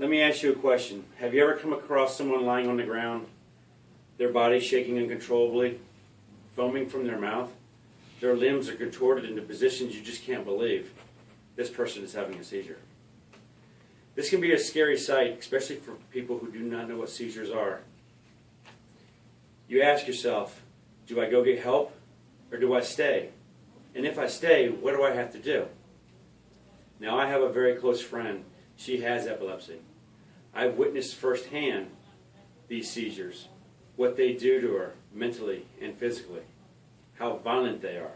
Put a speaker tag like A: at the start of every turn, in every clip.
A: Let me ask you a question. Have you ever come across someone lying on the ground, their body shaking uncontrollably, foaming from their mouth? Their limbs are contorted into positions you just can't believe. This person is having a seizure. This can be a scary sight, especially for people who do not know what seizures are. You ask yourself, do I go get help or do I stay? And if I stay, what do I have to do? Now, I have a very close friend. She has epilepsy. I've witnessed firsthand these seizures, what they do to her mentally and physically, how violent they are.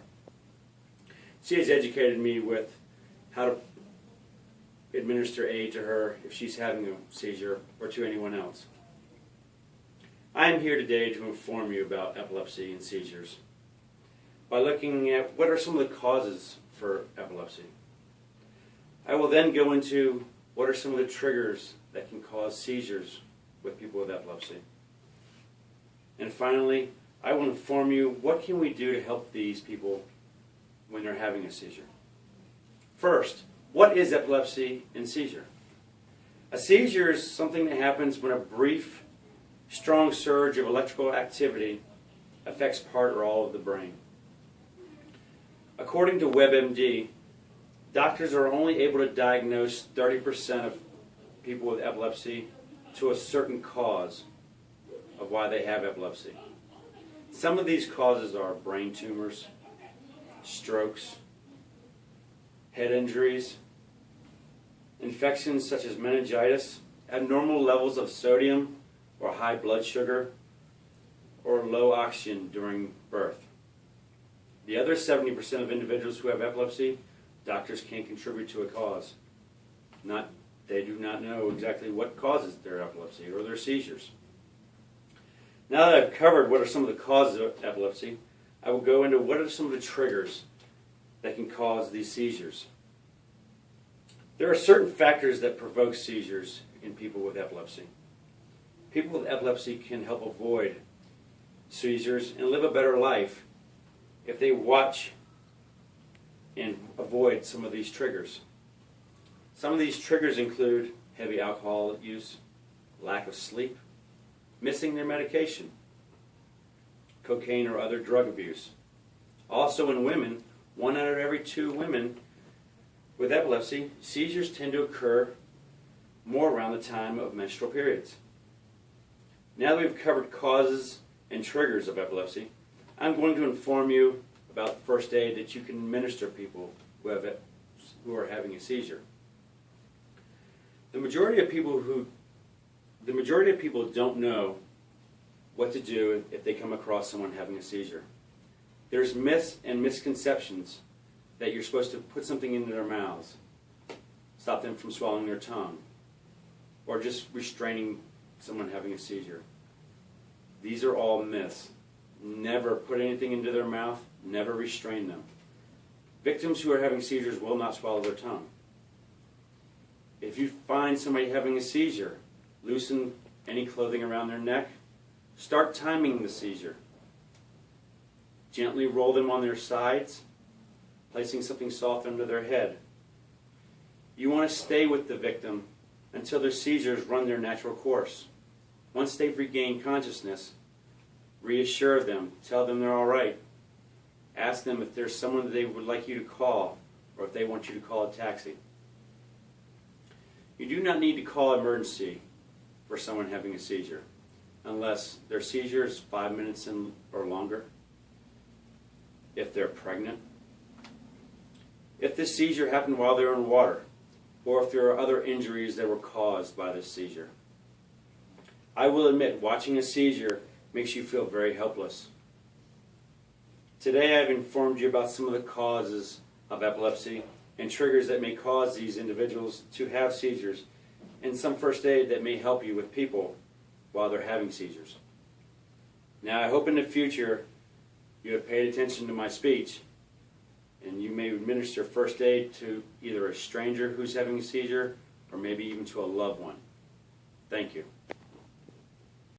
A: She has educated me with how to administer aid to her if she's having a seizure or to anyone else. I am here today to inform you about epilepsy and seizures by looking at what are some of the causes for epilepsy. I will then go into what are some of the triggers that can cause seizures with people with epilepsy. And finally, I will inform you what can we do to help these people when they're having a seizure. First, what is epilepsy and seizure? A seizure is something that happens when a brief, strong surge of electrical activity affects part or all of the brain. According to WebMD, doctors are only able to diagnose 30% of people with epilepsy to a certain cause of why they have epilepsy. Some of these causes are brain tumors, strokes, head injuries, infections such as meningitis, abnormal levels of sodium or high blood sugar, or low oxygen during birth. The other 70% of individuals who have epilepsy, doctors can't contribute to a cause. They do not know exactly what causes their epilepsy or their seizures. Now that I've covered what are some of the causes of epilepsy, I will go into what are some of the triggers that can cause these seizures. There are certain factors that provoke seizures in people with epilepsy. People with epilepsy can help avoid seizures and live a better life if they watch and avoid some of these triggers. Some of these triggers include heavy alcohol use, lack of sleep, missing their medication, cocaine or other drug abuse. Also in women, 1 out of every 2 women with epilepsy, seizures tend to occur more around the time of menstrual periods. Now that we've covered causes and triggers of epilepsy, I'm going to inform you about the first aid that you can administer to people who are having a seizure. The majority of people don't know what to do if they come across someone having a seizure. There's myths and misconceptions that you're supposed to put something into their mouths, stop them from swallowing their tongue, or just restraining someone having a seizure. These are all myths. Never put anything into their mouth, never restrain them. Victims who are having seizures will not swallow their tongue. If you find somebody having a seizure, loosen any clothing around their neck. Start timing the seizure. Gently roll them on their sides, placing something soft under their head. You want to stay with the victim until their seizures run their natural course. Once they've regained consciousness, reassure them, tell them they're all right. Ask them if there's someone that they would like you to call, or if they want you to call a taxi. You do not need to call emergency for someone having a seizure, unless their seizure is 5 minutes or longer, if they're pregnant, if this seizure happened while they're in water, or if there are other injuries that were caused by this seizure. I will admit, watching a seizure makes you feel very helpless. Today I've informed you about some of the causes of epilepsy and triggers that may cause these individuals to have seizures, and some first aid that may help you with people while they're having seizures. Now I hope in the future you have paid attention to my speech and you may administer first aid to either a stranger who's having a seizure or maybe even to a loved one. Thank you.